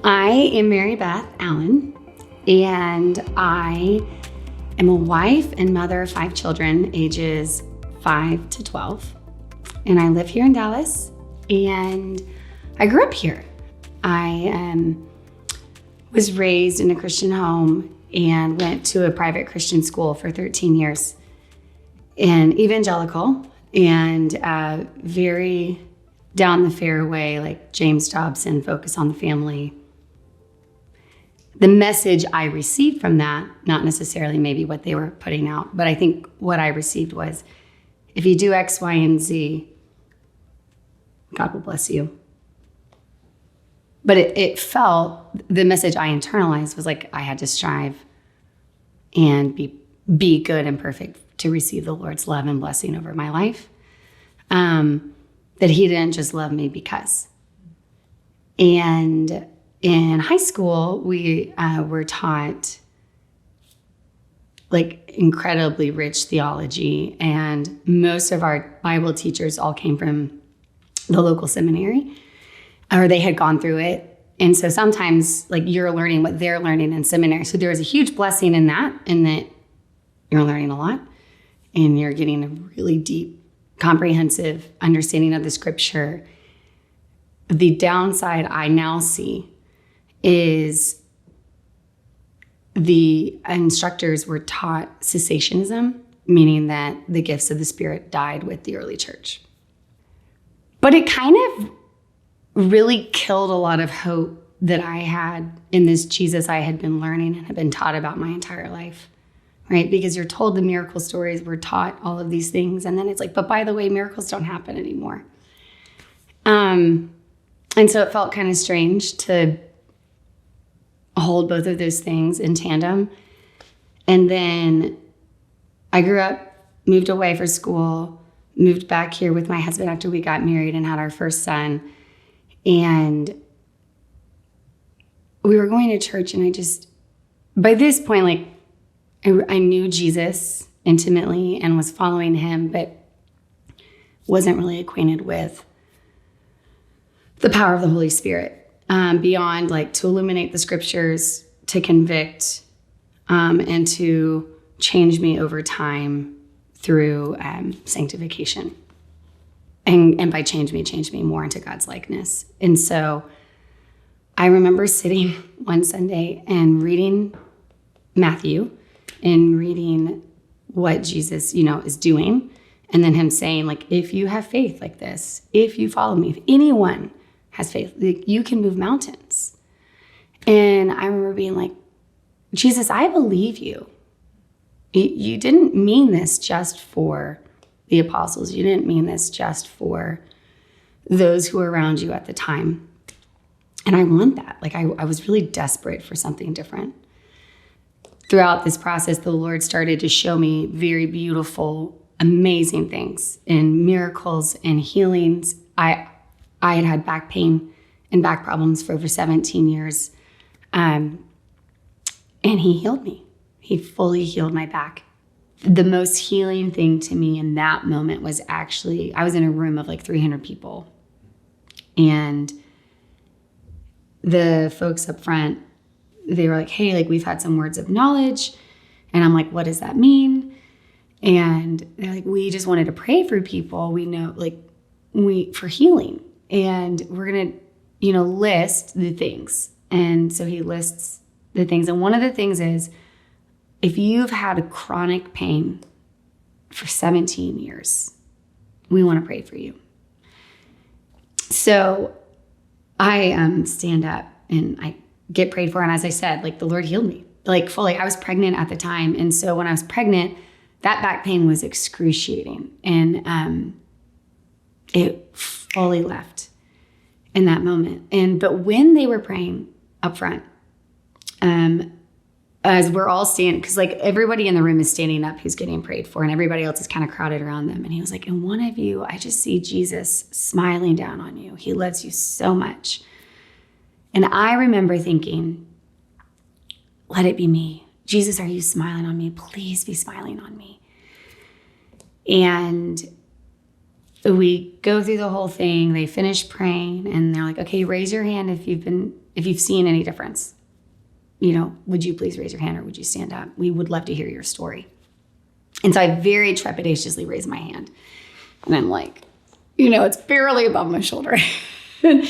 I am Mary Beth Allen, and I am a wife and mother of 5 children, ages 5 to 12. And I live here in Dallas, and I grew up here. I was raised in a Christian home and went to a private Christian school for 13 years, and evangelical and very down the fairway, like James Dobson, focus on the family. The message I received from that, not necessarily maybe what they were putting out, but I think what I received was, if you do X, Y, and Z, God will bless you. But it felt, the message I internalized was like I had to strive and be good and perfect to receive the Lord's love and blessing over my life. That he didn't just love me because. And in high school, we were taught like incredibly rich theology, and most of our Bible teachers all came from the local seminary, or they had gone through it. And so sometimes like you're learning what they're learning in seminary. So there was a huge blessing in that you're learning a lot and you're getting a really deep, comprehensive understanding of the scripture. The downside I now see is the instructors were taught cessationism, meaning that the gifts of the Spirit died with the early church. But it kind of really killed a lot of hope that I had in this Jesus I had been learning and had been taught about my entire life, right? Because you're told the miracle stories, we're taught all of these things, and then it's like, but by the way, miracles don't happen anymore. And so it felt kind of strange to hold both of those things in tandem. And then I grew up, moved away for school, moved back here with my husband after we got married and had our first son. And we were going to church, and by this point, like I knew Jesus intimately and was following him, but wasn't really acquainted with the power of the Holy Spirit. Beyond like to illuminate the scriptures, to convict, and to change me over time through sanctification. And by change me more into God's likeness. And so I remember sitting one Sunday and reading Matthew and reading what Jesus, is doing. And then him saying, like, if you have faith like this, if you follow me, if anyone has faith, like, you can move mountains. And I remember being like, Jesus, I believe you. You didn't mean this just for the apostles. You didn't mean this just for those who were around you at the time. And I want that. Like I was really desperate for something different. Throughout this process, the Lord started to show me very beautiful, amazing things and miracles and healings. I had back pain and back problems for over 17 years. And he healed me. He fully healed my back. The most healing thing to me in that moment was actually, I was in a room of like 300 people. And the folks up front, they were like, hey, like we've had some words of knowledge. And I'm like, what does that mean? And they're like, we just wanted to pray for people. We know for healing. And we're going to, list the things. And so he lists the things. And one of the things is, if you've had a chronic pain for 17 years, we want to pray for you. So I stand up and I get prayed for. And as I said, like the Lord healed me, like fully. I was pregnant at the time. And so when I was pregnant, that back pain was excruciating. And it fully left in that moment. But when they were praying up front, as we're all standing, because like everybody in the room is standing up who's getting prayed for, and everybody else is kind of crowded around them. And he was like, and one of you, I just see Jesus smiling down on you. He loves you so much. And I remember thinking, let it be me. Jesus, are you smiling on me? Please be smiling on me. And we go through the whole thing. They finish praying and they're like, okay, raise your hand if if you've seen any difference, would you please raise your hand or would you stand up? We would love to hear your story. And so I very trepidatiously raised my hand. And I'm like, it's barely above my shoulder. And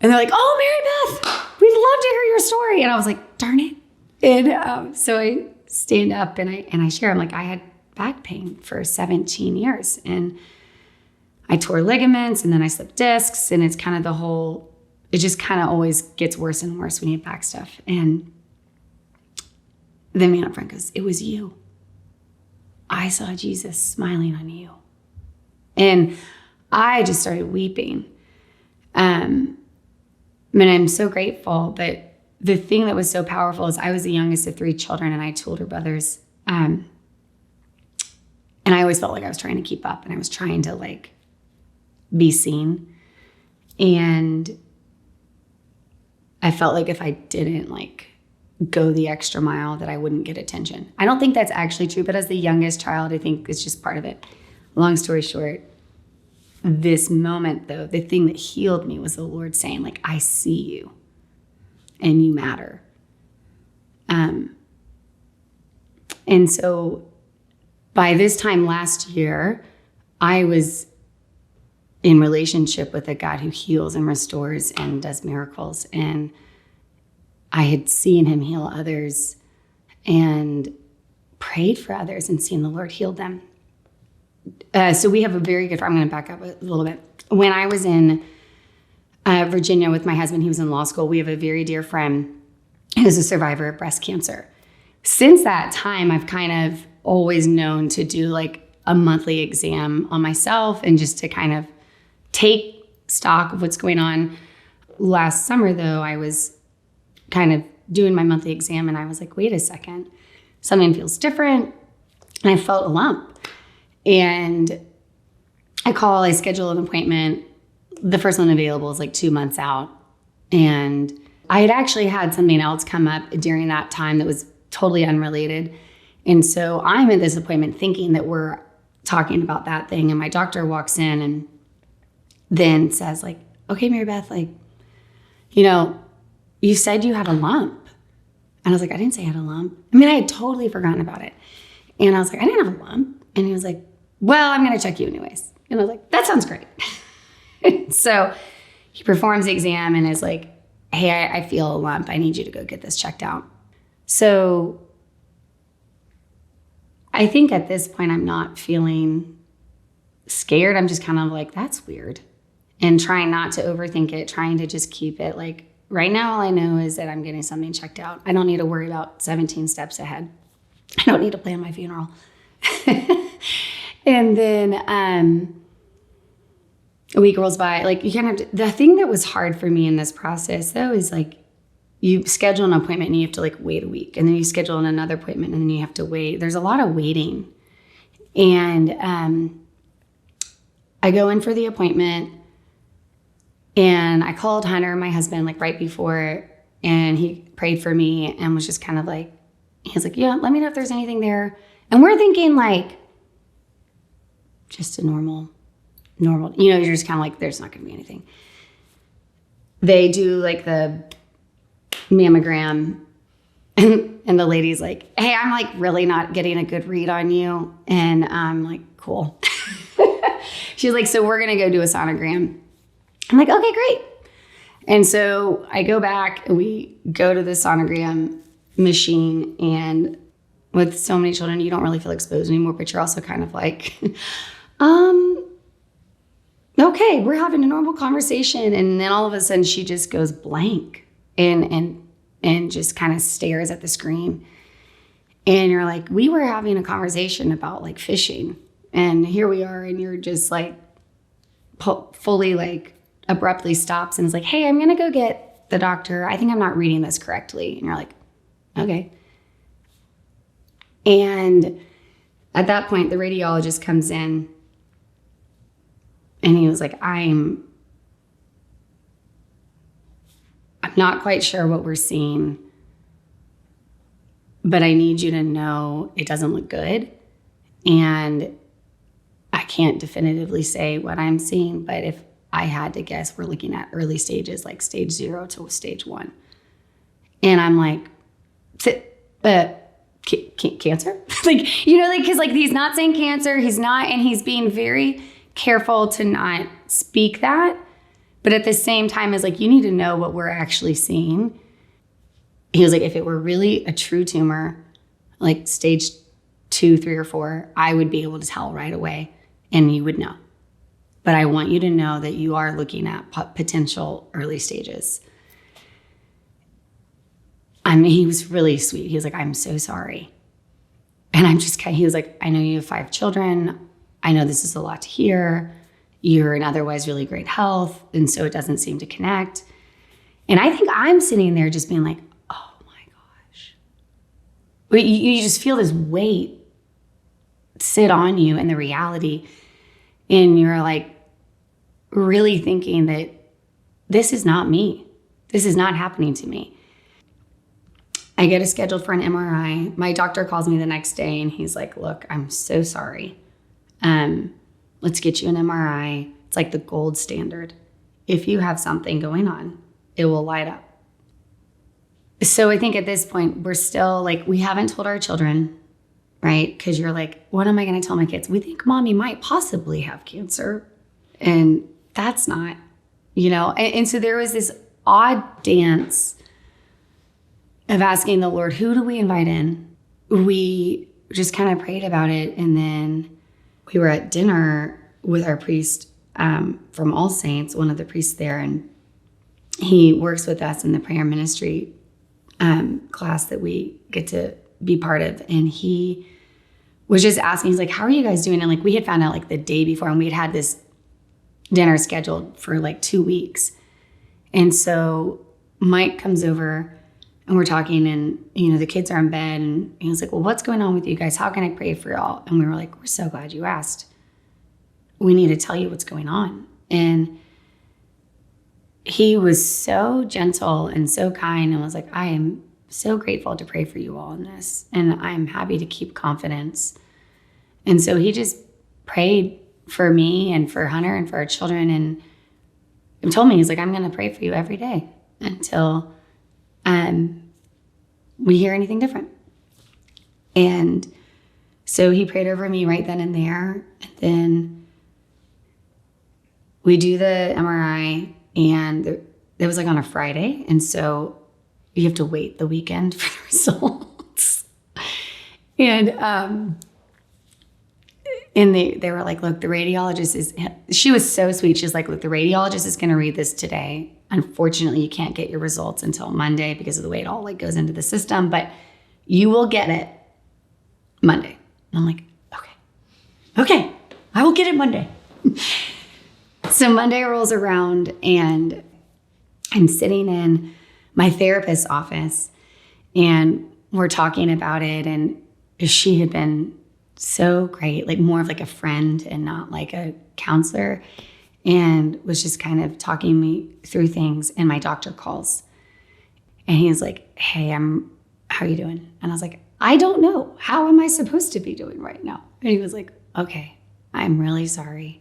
they're like, oh, Mary Beth, we'd love to hear your story. And I was like, darn it. And so I stand up and I share. I'm like, I had back pain for 17 years. And I tore ligaments and then I slipped discs. And it's kind of it just kind of always gets worse and worse when you have back stuff. And the man up front goes, it was you. I saw Jesus smiling on you. And I just started weeping. And I'm so grateful. But the thing that was so powerful is I was the youngest of 3 children and I had 2 older brothers. And I always felt like I was trying to keep up and I was trying to be seen. And I felt like if I didn't go the extra mile that I wouldn't get attention. I don't think that's actually true, but as the youngest child, I think it's just part of it. Long story short, this moment though, the thing that healed me was the Lord saying I see you and you matter. And so by this time last year, I was in relationship with a God who heals and restores and does miracles. And I had seen him heal others and prayed for others and seen the Lord heal them. So we have a very good, I'm going to back up a little bit. When I was in Virginia with my husband, he was in law school. We have a very dear friend who's a survivor of breast cancer. Since that time, I've kind of always known to do a monthly exam on myself and just to kind of take stock of what's going on. Last summer, though, I was kind of doing my monthly exam and I was like, wait a second, something feels different. And I felt a lump. And I schedule an appointment. The first one available is 2 months out. And I had actually had something else come up during that time that was totally unrelated. And so I'm at this appointment thinking that we're talking about that thing. And my doctor walks in and then says okay, Mary Beth, you said you had a lump. And I was like, I didn't say I had a lump. I had totally forgotten about it. And I was like, I didn't have a lump. And he was like, well, I'm going to check you anyways. And I was like, that sounds great. So he performs the exam and is like, hey, I feel a lump. I need you to go get this checked out. So I think at this point, I'm not feeling scared. I'm just kind of that's weird. And trying not to overthink it, trying to just keep it right now, all I know is that I'm getting something checked out. I don't need to worry about 17 steps ahead. I don't need to plan my funeral. And then a week rolls by. You kind of have to, the thing that was hard for me in this process, though, is you schedule an appointment and you have to wait a week. And then you schedule another appointment and then you have to wait. There's a lot of waiting. And I go in for the appointment. And I called Hunter, my husband, right before, and he prayed for me and was just kind of he was like, yeah, let me know if there's anything there. And we're thinking just a normal, you're just kind of there's not going to be anything. They do the mammogram and the lady's like, hey, I'm really not getting a good read on you. And I'm like, cool. She's like, so we're going to go do a sonogram. I'm like, okay, great. And so I go back and we go to the sonogram machine, and with so many children, you don't really feel exposed anymore, but you're also kind of okay, we're having a normal conversation. And then all of a sudden she just goes blank and just kind of stares at the screen. And you're like, we were having a conversation about fishing, and here we are, and you're just fully abruptly stops and is like, hey, I'm going to go get the doctor. I think I'm not reading this correctly. And you're like, okay. And at that point, the radiologist comes in and he was like, I'm not quite sure what we're seeing, but I need you to know it doesn't look good. And I can't definitively say what I'm seeing, but if I had to guess we're looking at early stages, like stage 0 to stage 1. And I'm like, cancer? Like, you know, like, cause like he's not saying cancer, he's not, and he's being very careful to not speak that. But at the same time, is like, you need to know what we're actually seeing. He was like, if it were really a true tumor, like stage 2, 3, or 4, I would be able to tell right away and you would know. But I want you to know that you are looking at potential early stages. I mean, he was really sweet. He was like, I'm so sorry. And he was like, I know you have 5 children. I know this is a lot to hear. You're in otherwise really great health. And so it doesn't seem to connect. And I think I'm sitting there just being like, oh my gosh. But you just feel this weight sit on you and the reality. And you're like really thinking that this is not me. This is not happening to me. I get scheduled for an MRI. My doctor calls me the next day and he's like, look, I'm so sorry. Let's get you an MRI. It's like the gold standard. If you have something going on, it will light up. So I think at this point, we're still like, we haven't told our children, right? Because you're like, what am I going to tell my kids? We think mommy might possibly have cancer. And that's not, you know. And so there was this odd dance of asking the Lord, who do we invite in? We just kind of prayed about it. And then we were at dinner with our priest from All Saints, one of the priests there. And he works with us in the prayer ministry class that we get to be part of. And he was just asking, he's like, how are you guys doing? And like, we had found out like the day before, and we had this dinner scheduled for like 2 weeks. And so Mike comes over and we're talking, and, you know, the kids are in bed, and he was like, well, what's going on with you guys? How can I pray for y'all? And we were like, we're so glad you asked. We need to tell you what's going on. And he was so gentle and so kind and was like, I am so grateful to pray for you all in this. And I'm happy to keep confidence. And so he just prayed for me and for Hunter and for our children, and told me, he's like, I'm going to pray for you every day until we hear anything different. And so he prayed over me right then and there. And then we do the MRI, and it was like on a Friday. And so you have to wait the weekend for the results. And they were like, look, the radiologist she was so sweet. She's like, look, the radiologist is going to read this today. Unfortunately, you can't get your results until Monday because of the way it all like goes into the system, but you will get it Monday. And I'm like, okay, I will get it Monday. So Monday rolls around, and I'm sitting in my therapist's office, and we're talking about it. And she had been so great, like more of like a friend and not like a counselor, and was just kind of talking me through things. And my doctor calls, and he's like, hey, how are you doing? And I was like, I don't know. How am I supposed to be doing right now? And he was like, okay, I'm really sorry.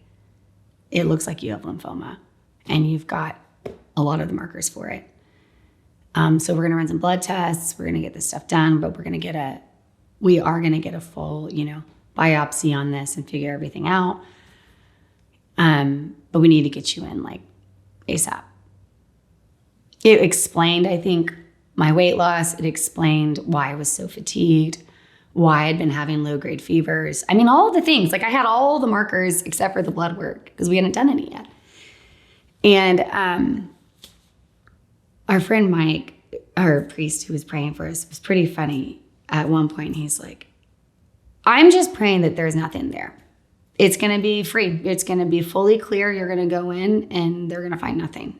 It looks like you have lymphoma, and you've got a lot of the markers for it. So we're going to run some blood tests. We're going to get this stuff done, but we are going to get a full, biopsy on this and figure everything out. But we need to get you in like ASAP. It explained, I think, my weight loss. It explained why I was so fatigued, why I'd been having low-grade fevers. I mean, all the things. Like, I had all the markers except for the blood work because we hadn't done any yet. And our friend Mike, our priest who was praying for us, was pretty funny. At one point, he's like, I'm just praying that there's nothing there. It's going to be free. It's going to be fully clear. You're going to go in and they're going to find nothing.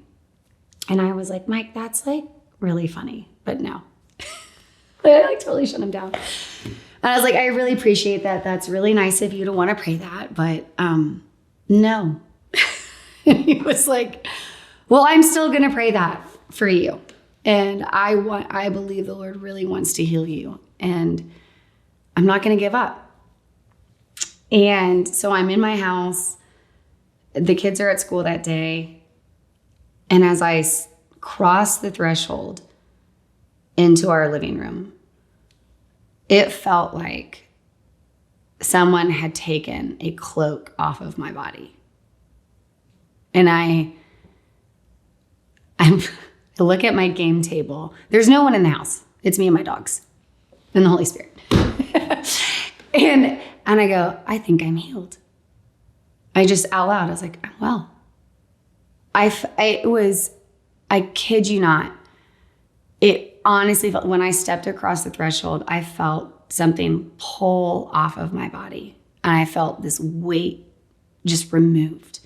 And I was like, Mike, that's like really funny, but no. I like totally shut him down. And I was like, I really appreciate that. That's really nice of you to want to pray that, but no. He was like, well, I'm still going to pray that for you. And I believe the Lord really wants to heal you. And I'm not going to give up. And so I'm in my house. the kids are at school that day. And as I cross the threshold into our living room, it felt like someone had taken a cloak off of my body. And I look at my game table. There's no one in the house. It's me and my dogs and the Holy Spirit. and I go, I think I'm healed. I just out loud, I was like, I'm well. I kid you not. It honestly felt, when I stepped across the threshold, I felt something pull off of my body. And I felt this weight just removed.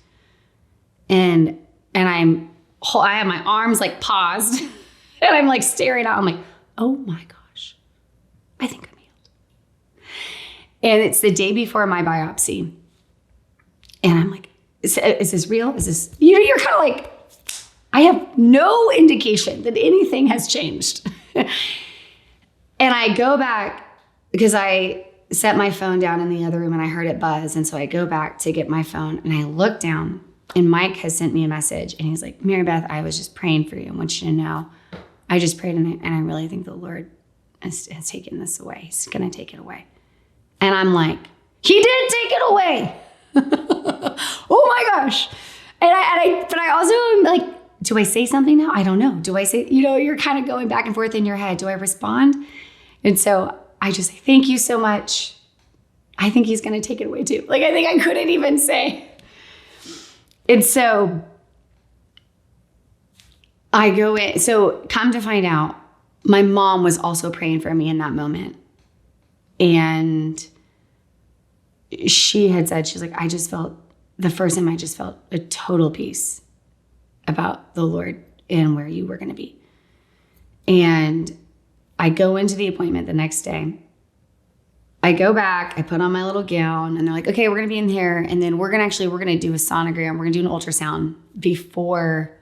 And I have my arms like paused and I'm like staring out. I'm like, oh my gosh, I think I'm healed. And it's the day before my biopsy. And I'm like, is this real? Is this, you're kind of like, I have no indication that anything has changed. And I go back because I set my phone down in the other room and I heard it buzz. And so I go back to get my phone and I look down and Mike has sent me a message and he's like, Mary Beth, I was just praying for you. I want you to know, I just prayed and I really think the Lord has taken this away. He's going to take it away. And I'm like, he did take it away. Oh my gosh. But I also am like, do I say something now? I don't know. Do I say, you're kind of going back and forth in your head. Do I respond? And so I just say, thank you so much. I think he's going to take it away too. Like, I think I couldn't even say. And so I go in. So come to find out, my mom was also praying for me in that moment. And she had said, she's like, the first time I just felt a total peace about the Lord and where you were going to be. And I go into the appointment the next day. I go back, I put on my little gown and they're like, okay, we're going to be in here. And then we're going to do a sonogram. We're going to do an ultrasound before,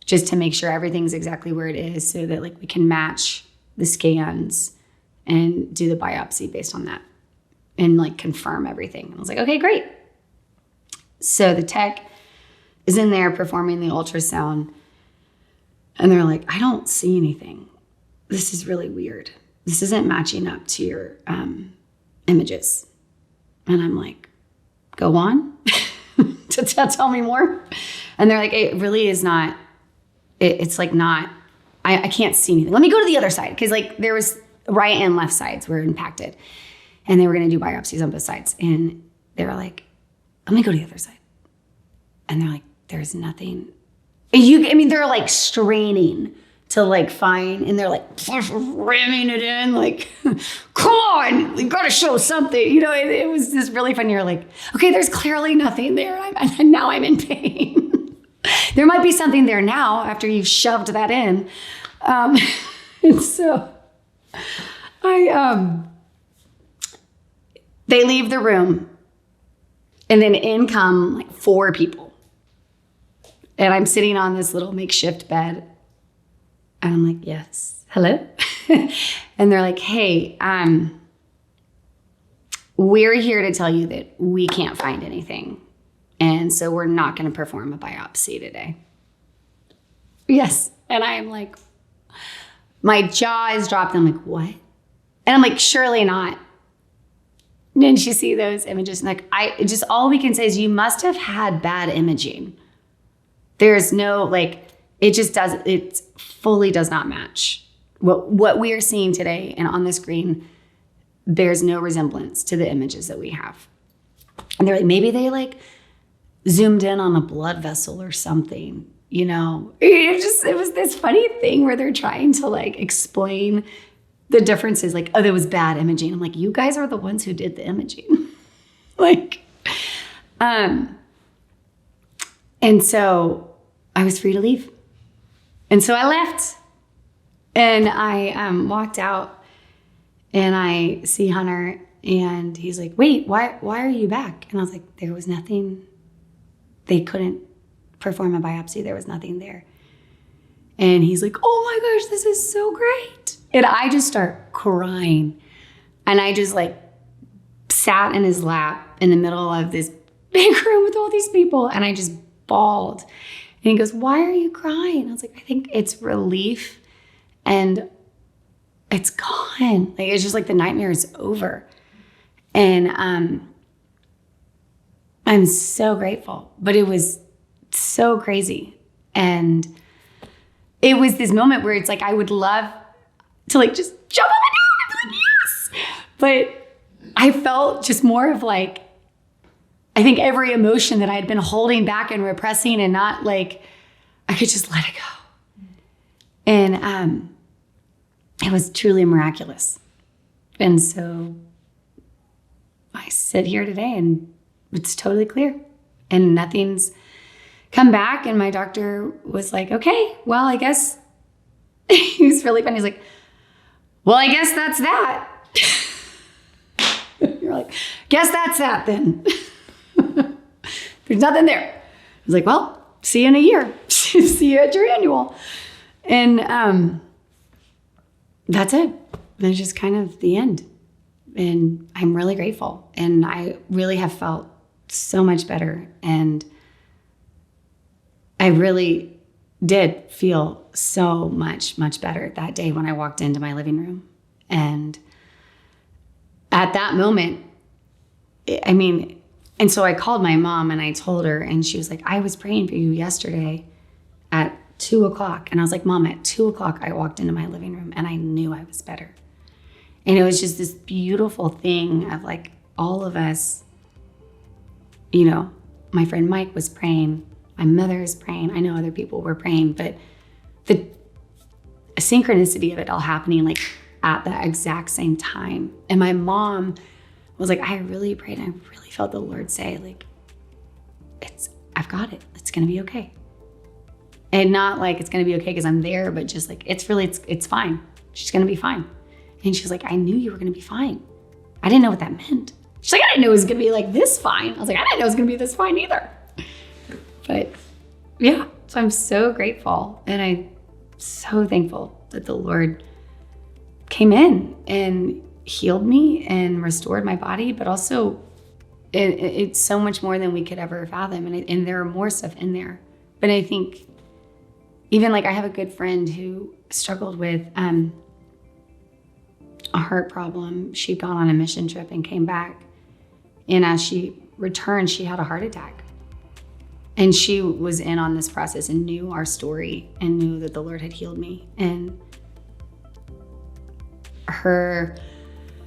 just to make sure everything's exactly where it is so that like we can match the scans and do the biopsy based on that and like confirm everything. And I was like, okay, great. So the tech is in there performing the ultrasound and they're like, I don't see anything. This is really weird. This isn't matching up to your images. And I'm like, go on. Tell me more. And they're like, it really is not, it's like not, I can't see anything. Let me go to the other side. Cause like there was right and left sides were impacted and they were going to do biopsies on both sides. And they were like, let me go to the other side. And they're like, there's nothing. They're like straining to like find, and they're like ramming it in, like, come on, you gotta show something. It was just really fun. You're like, okay, there's clearly nothing there. And now I'm in pain. There might be something there now after you've shoved that in. And so they leave the room and then in come like 4 people. And I'm sitting on this little makeshift bed. And I'm like, yes, hello? And they're like, hey, we're here to tell you that we can't find anything. And so we're not going to perform a biopsy today. Yes. And I'm like, my jaw is dropped. I'm like, what? And I'm like, surely not. Didn't you see those images? And like, all we can say is you must have had bad imaging. There's no, it fully does not match. What we are seeing today and on the screen bears no resemblance to the images that we have. And they're like, maybe they like zoomed in on a blood vessel or something, It was this funny thing where they're trying to like explain the differences, like, oh, there was bad imaging. I'm like, you guys are the ones who did the imaging. And so I was free to leave. And so I left and I walked out and I see Hunter and he's like, wait, why are you back? And I was like, there was nothing. They couldn't perform a biopsy. There was nothing there. And he's like, oh my gosh, this is so great. And I just start crying. And I just like sat in his lap in the middle of this big room with all these people. And I just bawled. And he goes, why are you crying? I was like, I think it's relief and it's gone. Like, it's just like the nightmare is over. And I'm so grateful, but it was so crazy. And it was this moment where it's like, I would love to like just jump up and down and be like, yes. But I felt just more of like, I think every emotion that I had been holding back and repressing and not like, I could just let it go. And it was truly miraculous. And so I sit here today and it's totally clear and nothing's come back. And my doctor was like, okay, well, I guess he was really funny. He's like, well, I guess that's that. You're like, guess that's that then. There's nothing there. I was like, well, see you in a year. See you at your annual. And that's it. That's just kind of the end. And I'm really grateful. And I really have felt so much better. And I really did feel so much, much better that day when I walked into my living room. And at that moment, I mean, and so I called my mom and I told her, and she was like, I was praying for you yesterday at 2:00. And I was like, Mom, at 2:00, I walked into my living room and I knew I was better. And it was just this beautiful thing of like all of us, you know, my friend Mike was praying, my mother is praying, I know other people were praying, but the synchronicity of it all happening like at the exact same time. And my mom was like, I really prayed. I really felt the Lord say like, I've got it. It's going to be okay. And not like it's going to be okay because I'm there, but just like, it's fine. She's going to be fine. And she was like, I knew you were going to be fine. I didn't know what that meant. She's like, I didn't know it was going to be like this fine. I was like, I didn't know it was going to be this fine either. But yeah, so I'm so grateful. And I'm so thankful that the Lord came in and healed me and restored my body, but also it's so much more than we could ever fathom. And there are more stuff in there. But I think even like I have a good friend who struggled with a heart problem. She'd gone on a mission trip and came back. And as she returned, she had a heart attack. And she was in on this process and knew our story and knew that the Lord had healed me. And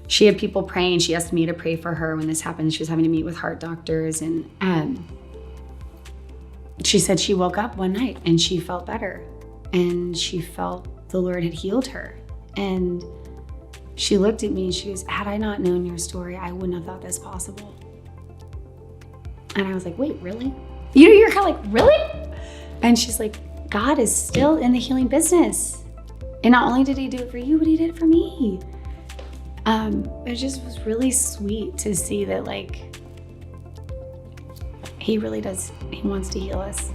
she had people praying. She asked me to pray for her when this happened. She was having to meet with heart doctors. And she said she woke up one night and she felt better. And she felt the Lord had healed her. And she looked at me and she goes, had I not known your story, I wouldn't have thought this possible. And I was like, wait, really? You're kind of like, really? And she's like, God is still in the healing business. And not only did he do it for you, but he did it for me. It just was really sweet to see that like, he really does, he wants to heal us.